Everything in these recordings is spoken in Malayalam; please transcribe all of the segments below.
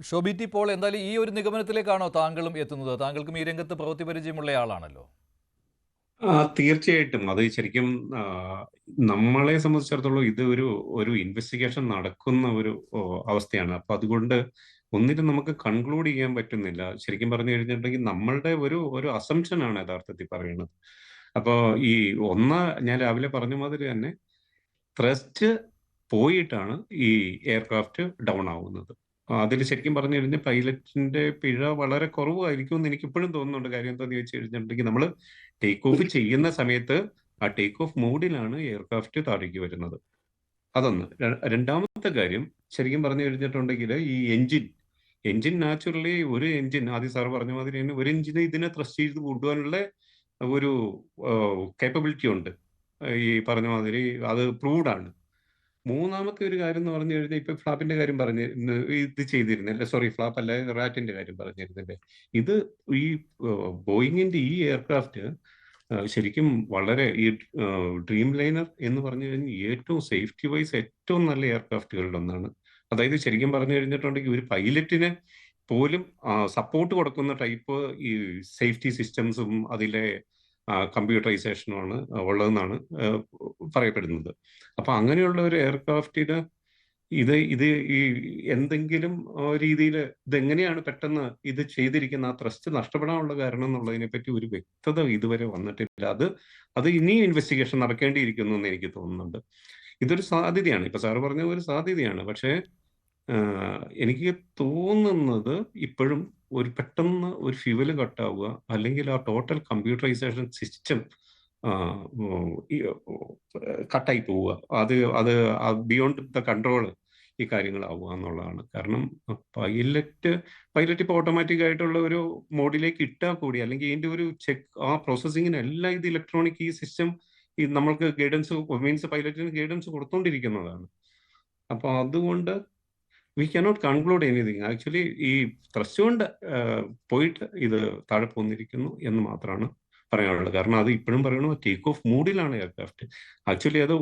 ഷോബി ടി പോൾ, എന്തായാലും ഈ ഒരു നിഗമനത്തിലേക്കാണോ താങ്കളും എത്തുന്നത്? താങ്കൾക്കും ഈ രംഗത്ത് പ്രവൃത്തി പരിചയമുള്ള ആളാണല്ലോ. തീർച്ചയായിട്ടും അത് ശരിക്കും ആ, നമ്മളെ സംബന്ധിച്ചിടത്തോളം ഇത് ഒരു ഇൻവെസ്റ്റിഗേഷൻ നടക്കുന്ന ഒരു അവസ്ഥയാണ്. അപ്പൊ അതുകൊണ്ട് ഒന്നിനും നമുക്ക് കൺക്ലൂഡ് ചെയ്യാൻ പറ്റുന്നില്ല. ശരിക്കും പറഞ്ഞു കഴിഞ്ഞിട്ടുണ്ടെങ്കിൽ നമ്മളുടെ ഒരു അസംഷൻ ആണ് യഥാർത്ഥത്തിൽ പറയുന്നത്. അപ്പോ ഈ ഞാൻ രാവിലെ പറഞ്ഞ മാതിരി തന്നെ ത്രസ്റ്റ് പോയിട്ടാണ് ഈ എയർക്രാഫ്റ്റ് ഡൗൺ ആവുന്നത്. അതിൽ ശരിക്കും പറഞ്ഞു കഴിഞ്ഞാൽ പൈലറ്റിന്റെ പിഴ വളരെ കുറവായിരിക്കും എന്ന് എനിക്ക് ഇപ്പോഴും തോന്നുന്നുണ്ട്. കാര്യം എന്താണെന്ന് ചോദിച്ചു കഴിഞ്ഞിട്ടുണ്ടെങ്കിൽ നമ്മൾ ടേക്ക് ഓഫ് ചെയ്യുന്ന സമയത്ത് ആ ടേക്ക് ഓഫ് മോഡിലാണ് എയർക്രാഫ്റ്റ് താഴേക്ക് വരുന്നത്. അതൊന്ന്. രണ്ടാമത്തെ കാര്യം ശരിക്കും പറഞ്ഞു കഴിഞ്ഞിട്ടുണ്ടെങ്കിൽ ഈ എഞ്ചിൻ നാച്ചുറലി ഒരു എഞ്ചിൻ ആദ്യം സാർ പറഞ്ഞ മാതിരി തന്നെ ഒരു എഞ്ചിന് ഇതിനെ ത്രസ്റ്റ് ചെയ്ത് കൊണ്ടുപോകാനുള്ള ഒരു കേപ്പബിലിറ്റി ഉണ്ട്. ഈ പറഞ്ഞ മാതിരി അത് പ്രൂവ്ഡ് ആണ്. മൂന്നാമത്തെ ഒരു കാര്യം എന്ന് പറഞ്ഞു കഴിഞ്ഞാൽ ഇപ്പൊ ഫ്ലാപ്പിന്റെ കാര്യം ഇത് ചെയ്തിരുന്നില്ല, സോറി ഫ്ലാപ്പ് അല്ല, റാറ്റിന്റെ കാര്യം പറഞ്ഞിരുന്നില്ലേ. ഇത് ഈ ബോയിങ്ങിന്റെ ഈ എയർക്രാഫ്റ്റ് ശരിക്കും വളരെ ഈ ഡ്രീം ലൈനർ എന്ന് പറഞ്ഞു കഴിഞ്ഞാൽ ഏറ്റവും സേഫ്റ്റി വൈസ് ഏറ്റവും നല്ല എയർക്രാഫ്റ്റുകളിൽ ഒന്നാണ്. അതായത് ശരിക്കും പറഞ്ഞു കഴിഞ്ഞിട്ടുണ്ടെങ്കിൽ ഒരു പൈലറ്റിന് പോലും സപ്പോർട്ട് കൊടുക്കുന്ന ടൈപ്പ് ഈ സേഫ്റ്റി സിസ്റ്റംസും അതിലെ കമ്പ്യൂട്ടറൈസേഷനുമാണ് ഉള്ളതെന്നാണ് പറയപ്പെടുന്നത്. അപ്പൊ അങ്ങനെയുള്ള ഒരു എയർക്രാഫ്റ്റിന് ഇത് ഈ എന്തെങ്കിലും രീതിയിൽ ഇതെങ്ങനെയാണ് പെട്ടെന്ന് ഇത് ചെയ്തിരിക്കുന്ന ആ ത്രസ്റ്റ് നഷ്ടപ്പെടാനുള്ള കാരണം എന്നുള്ളതിനെ പറ്റി ഒരു വ്യക്തത ഇതുവരെ വന്നിട്ടില്ല. അത് ഇനിയും ഇൻവെസ്റ്റിഗേഷൻ നടക്കേണ്ടിയിരിക്കുന്നു എന്ന് എനിക്ക് തോന്നുന്നുണ്ട്. ഇതൊരു സാധ്യതയാണ്, ഇപ്പൊ സാറ് പറഞ്ഞ ഒരു സാധ്യതയാണ്. പക്ഷേ എനിക്ക് തോന്നുന്നത് ഇപ്പോഴും പെട്ടെന്ന് ഒരു ഫ്യൂവല് കട്ടാവുക, അല്ലെങ്കിൽ ആ ടോട്ടൽ കമ്പ്യൂട്ടറൈസേഷൻ സിസ്റ്റം കട്ടായി പോവുക, അത് അത് ബിയോണ്ട് ദ കൺട്രോൾ ഈ കാര്യങ്ങളാവുക എന്നുള്ളതാണ്. കാരണം പൈലറ്റ് ഇപ്പോൾ ഓട്ടോമാറ്റിക് ആയിട്ടുള്ള ഒരു മോഡിലേക്ക് ഇട്ടാൽ കൂടി, അല്ലെങ്കിൽ ഇതിന്റെ ഒരു ആ പ്രോസസ്സിങ്ങിനെല്ലാം ഇത് ഇലക്ട്രോണിക് ഈ സിസ്റ്റം നമ്മൾക്ക് ഗൈഡൻസ് മീൻസ് പൈലറ്റിന് ഗൈഡൻസ് കൊടുത്തോണ്ടിരിക്കുന്നതാണ്. അപ്പൊ അതുകൊണ്ട് we cannot conclude anything. Actually ഈ ത്രസ്റ്റ് കൊണ്ട് പോയിട്ട് ഇത് താഴെ പോന്നിരിക്കുന്നു എന്ന് മാത്രമാണ് പറയാനുള്ളത്. കാരണം അത് ഇപ്പോഴും പറയണു ടേക്ക് ഓഫ് മൂഡിലാണ് എയർക്രാഫ്റ്റ്. ആക്ച്വലി അത്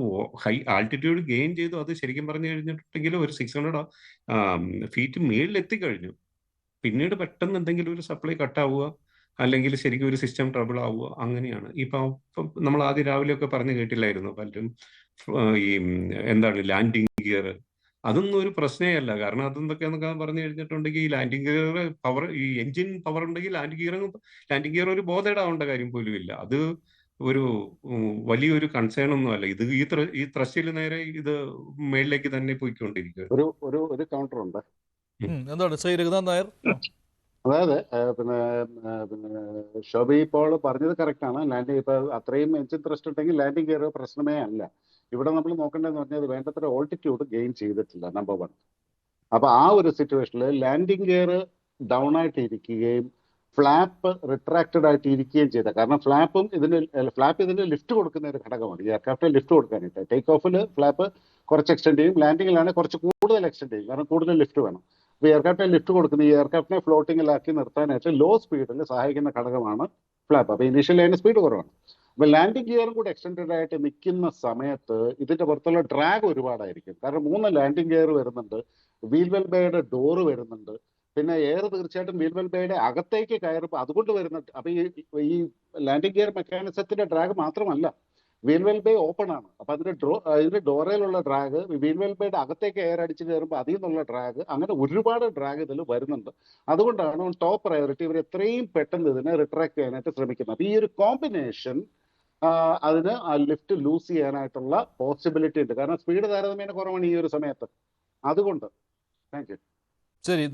ഹൈ ആൾട്ടിറ്റ്യൂഡ് ഗെയിൻ ചെയ്തു. അത് ശരിക്കും പറഞ്ഞു കഴിഞ്ഞിട്ടുണ്ടെങ്കിൽ ഒരു 600 ഫീറ്റ് മേളിൽ എത്തിക്കഴിഞ്ഞു. പിന്നീട് പെട്ടെന്ന് എന്തെങ്കിലും ഒരു സപ്ലൈ കട്ടാവുക, അല്ലെങ്കിൽ ശരിക്കും ഒരു സിസ്റ്റം ട്രബിൾ ആവുക, അങ്ങനെയാണ്. ഇപ്പൊ നമ്മൾ ആദ്യം രാവിലെ ഒക്കെ പറഞ്ഞു കേട്ടില്ലായിരുന്നു പലരും ഈ എന്താണ് ലാൻഡിങ് ഗിയർ, അതൊന്നും ഒരു പ്രശ്നമേ അല്ല. കാരണം അതെന്തൊക്കെയാന്നൊക്കെ പറഞ്ഞു കഴിഞ്ഞിട്ടുണ്ടെങ്കിൽ ഈ ലാൻഡിംഗ് ഗിയർ പവർ, ഈ എഞ്ചിൻ പവർ ഉണ്ടെങ്കിൽ ലാൻഡിംഗ് ഗിയർ ഒരു ബോധേടാവേണ്ട കാര്യം പോലും ഇല്ല. അത് ഒരു വലിയൊരു കൺസേൺ ഒന്നും അല്ല. ഇത് ഈ ത്രസ്റ്റിൽ നേരെ ഇത് മേളിലേക്ക് തന്നെ പോയിക്കൊണ്ടിരിക്കുക. ഒരു കൗണ്ടർ ഉണ്ട്. എന്താണ് ശ്രീ രഘുനാഥ് നായർ? അതായത് പിന്നെ ഷോബി ഇപ്പോൾ പറഞ്ഞത് കറക്റ്റ് ആണ്. ലാൻഡിംഗ് ഇപ്പൊ അത്രയും എഞ്ചിൻ ത്രസ്റ്റ് ഉണ്ടെങ്കിൽ ലാൻഡിംഗ് ഗിയർ പ്രശ്നമേ അല്ല. ഇവിടെ നമ്മൾ നോക്കേണ്ടതെന്ന് പറഞ്ഞാൽ വേണ്ടത്ര ഓൾട്ടിറ്റ്യൂഡ് ഗെയിൻ ചെയ്തിട്ടില്ല, നമ്പർ 1. അപ്പൊ ആ ഒരു സിറ്റുവേഷനിൽ ലാൻഡിംഗ് ഗിയർ ഡൗൺ ആയിട്ട് ഇരിക്കുകയും ഫ്ലാപ്പ് റിട്രാക്റ്റഡ് ആയിട്ട് ഇരിക്കുകയും ചെയ്ത, കാരണം ഫ്ലാപ്പ് ഇതിന് ലിഫ്റ്റ് കൊടുക്കുന്ന ഒരു ഘടകമാണ്. ഈ എയർക്രാഫ്റ്റ് ലിഫ്റ്റ് കൊടുക്കാനായിട്ട് ടേക്ക് ഓഫിൽ ഫ്ലാപ്പ് കുറച്ച് എക്സ്റ്റെൻഡ് ചെയ്യും, ലാൻഡിങ്ങിലാണ് കുറച്ച് കൂടുതൽ എക്സ്റ്റെൻഡ് ചെയ്യും, കാരണം കൂടുതൽ ലിഫ്റ്റ് വേണം. അപ്പോൾ എയർക്രാഫ്റ്റിനെ ലിഫ്റ്റ് കൊടുക്കുന്ന, ഈ എയർക്രാഫ്റ്റിനെ ഫ്ലോട്ടിങ്ങിലാക്കി നിർത്താനായിട്ട് ലോ സ്പീഡിൽ സഹായിക്കുന്ന ഘടകമാണ് ഫ്ലാപ്പ്. അപ്പോൾ ഇനീഷ്യലി അതിന് സ്പീഡ് കുറവാണ്. അപ്പൊ ലാൻഡിംഗ് ഗിയറും കൂടി എക്സ്റ്റെൻഡഡ് ആയിട്ട് നിൽക്കുന്ന സമയത്ത് ഇതിന്റെ പുറത്തുള്ള ഡ്രാഗ് ഒരുപാടായിരിക്കും. കാരണം 3 ലാൻഡിംഗ് ഗിയർ വരുന്നുണ്ട്, വീൽ വെൽ ബേയുടെ ഡോറ് വരുന്നുണ്ട്, പിന്നെ എയർ തീർച്ചയായിട്ടും വീൽ വെൽ ബേയുടെ അകത്തേക്ക് കയറുമ്പോൾ അതുകൊണ്ട് വരുന്നുണ്ട്. അപ്പൊ ഈ ലാൻഡിംഗ് ഗിയർ മെക്കാനിസത്തിന്റെ ഡ്രാഗ് മാത്രമല്ല, വീൽ വെൽ ബേ ഓപ്പൺ ആണ്. അപ്പൊ അതിന്റെ ഡോറയിലുള്ള ഡ്രാഗ്, വീൽ വെൽ ബേയുടെ അകത്തേക്ക് എയർ അടിച്ച് കയറുമ്പോൾ അതിൽ നിന്നുള്ള ഡ്രാഗ്, അങ്ങനെ ഒരുപാട് ഡ്രാഗ് ഇതിൽ വരുന്നുണ്ട്. അതുകൊണ്ടാണ് ടോപ്പ് പ്രയോറിറ്റി ഇവർ എത്രയും പെട്ടെന്ന് ഇതിനെ റിട്രാക്ട് ചെയ്യാനായിട്ട് ശ്രമിക്കുന്നത്. അപ്പൊ ഈ ഒരു കോമ്പിനേഷൻ അതിന് ആ ലിഫ്റ്റ് ലൂസ് ചെയ്യാനായിട്ടുള്ള പോസിബിലിറ്റി ഉണ്ട്. കാരണം സ്പീഡ് താരതമ്യേന കുറവാണ് ഈ ഒരു സമയത്ത്. അതുകൊണ്ട് താങ്ക് യു. ശരി.